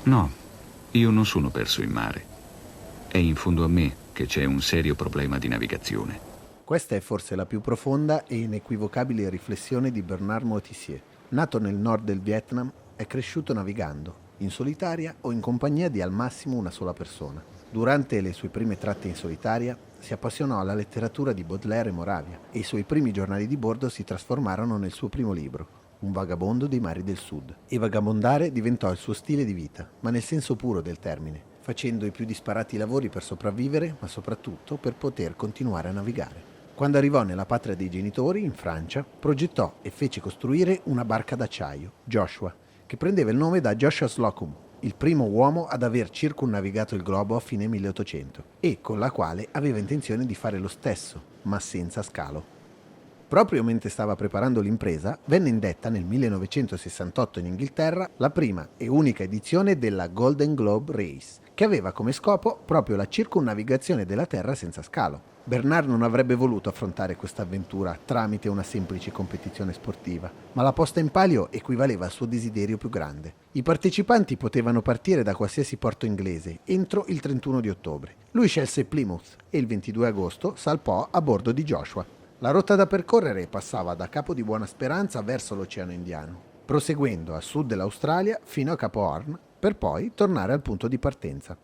No, io non sono perso in mare. È in fondo a me che c'è un serio problema di navigazione. Questa è forse la più profonda e inequivocabile riflessione di Bernard Moitessier. Nato nel nord del Vietnam, è cresciuto navigando, in solitaria o in compagnia di al massimo una sola persona. Durante le sue prime tratte in solitaria si appassionò alla letteratura di Baudelaire e Moravia e i suoi primi giornali di bordo si trasformarono nel suo primo libro, Un vagabondo dei mari del sud. E vagabondare diventò il suo stile di vita, ma nel senso puro del termine, facendo i più disparati lavori per sopravvivere, ma soprattutto per poter continuare a navigare. Quando arrivò nella patria dei genitori, in Francia, progettò e fece costruire una barca d'acciaio, Joshua, che prendeva il nome da Joshua Slocum, il primo uomo ad aver circumnavigato il globo a fine 1800 e con la quale aveva intenzione di fare lo stesso, ma senza scalo. Proprio mentre stava preparando l'impresa, venne indetta nel 1968 in Inghilterra la prima e unica edizione della Golden Globe Race, che aveva come scopo proprio la circumnavigazione della Terra senza scalo. Bernard non avrebbe voluto affrontare questa avventura tramite una semplice competizione sportiva, ma la posta in palio equivaleva al suo desiderio più grande. I partecipanti potevano partire da qualsiasi porto inglese entro il 31 di ottobre. Lui scelse Plymouth e il 22 agosto salpò a bordo di Joshua. La rotta da percorrere passava da Capo di Buona Speranza verso l'Oceano Indiano, proseguendo a sud dell'Australia fino a Capo Horn, per poi tornare al punto di partenza.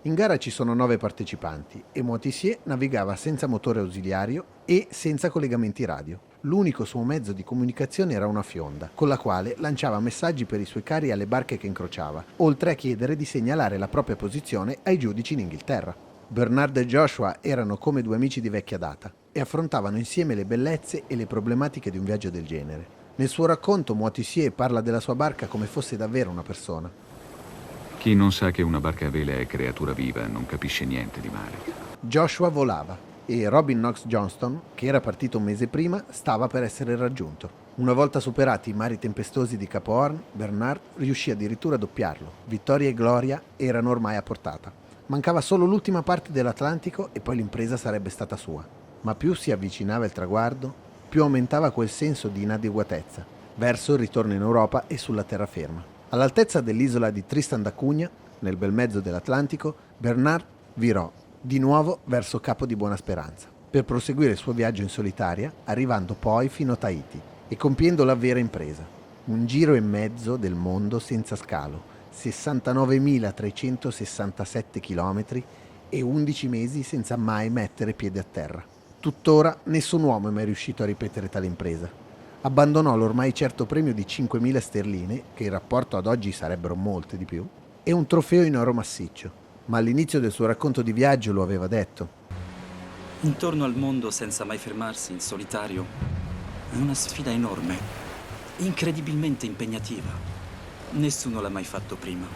In gara ci sono 9 partecipanti e Moitessier navigava senza motore ausiliario e senza collegamenti radio. L'unico suo mezzo di comunicazione era una fionda, con la quale lanciava messaggi per i suoi cari alle barche che incrociava, oltre a chiedere di segnalare la propria posizione ai giudici in Inghilterra. Bernard e Joshua erano come due amici di vecchia data e affrontavano insieme le bellezze e le problematiche di un viaggio del genere. Nel suo racconto Moitessier parla della sua barca come fosse davvero una persona. Chi non sa che una barca a vela è creatura viva non capisce niente di mare. Joshua volava e Robin Knox Johnston, che era partito un mese prima, stava per essere raggiunto. Una volta superati i mari tempestosi di Capo Horn, Bernard riuscì addirittura a doppiarlo. Vittoria e gloria erano ormai a portata. Mancava solo l'ultima parte dell'Atlantico e poi l'impresa sarebbe stata sua. Ma più si avvicinava il traguardo, più aumentava quel senso di inadeguatezza verso il ritorno in Europa e sulla terraferma. All'altezza dell'isola di Tristan da Cunha, nel bel mezzo dell'Atlantico, Bernard virò di nuovo verso Capo di Buona Speranza, per proseguire il suo viaggio in solitaria, arrivando poi fino a Tahiti e compiendo la vera impresa. Un giro e mezzo del mondo senza scalo, 69.367 km e 11 mesi senza mai mettere piede a terra. Tuttora nessun uomo è mai riuscito a ripetere tale impresa. Abbandonò l'ormai certo premio di 5.000 sterline, che in rapporto ad oggi sarebbero molte di più, e un trofeo in oro massiccio. Ma all'inizio del suo racconto di viaggio lo aveva detto. Intorno al mondo senza mai fermarsi, in solitario, è una sfida enorme, incredibilmente impegnativa. Nessuno l'ha mai fatto prima.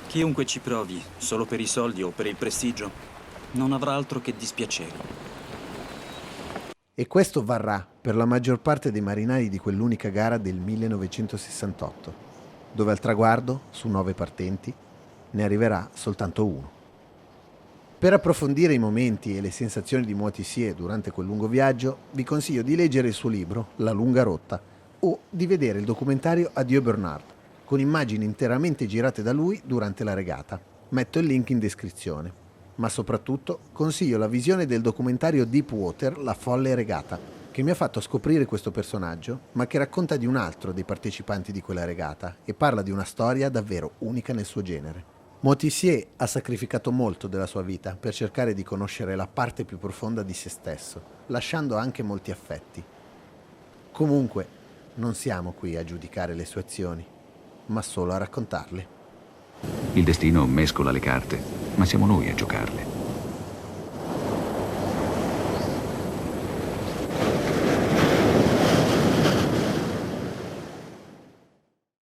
Chiunque ci provi, solo per i soldi o per il prestigio, non avrà altro che dispiaceri. E questo varrà per la maggior parte dei marinai di quell'unica gara del 1968, dove al traguardo, su 9 partenti, ne arriverà soltanto uno. Per approfondire i momenti e le sensazioni di Moitessier durante quel lungo viaggio, vi consiglio di leggere il suo libro La lunga rotta o di vedere il documentario Adieu Bernard, con immagini interamente girate da lui durante la regata. Metto il link in descrizione. Ma soprattutto consiglio la visione del documentario Deepwater, La folle regata, che mi ha fatto scoprire questo personaggio, ma che racconta di un altro dei partecipanti di quella regata e parla di una storia davvero unica nel suo genere. Moitessier ha sacrificato molto della sua vita per cercare di conoscere la parte più profonda di se stesso, lasciando anche molti affetti. Comunque, non siamo qui a giudicare le sue azioni, ma solo a raccontarle. Il destino mescola le carte, ma siamo noi a giocarle.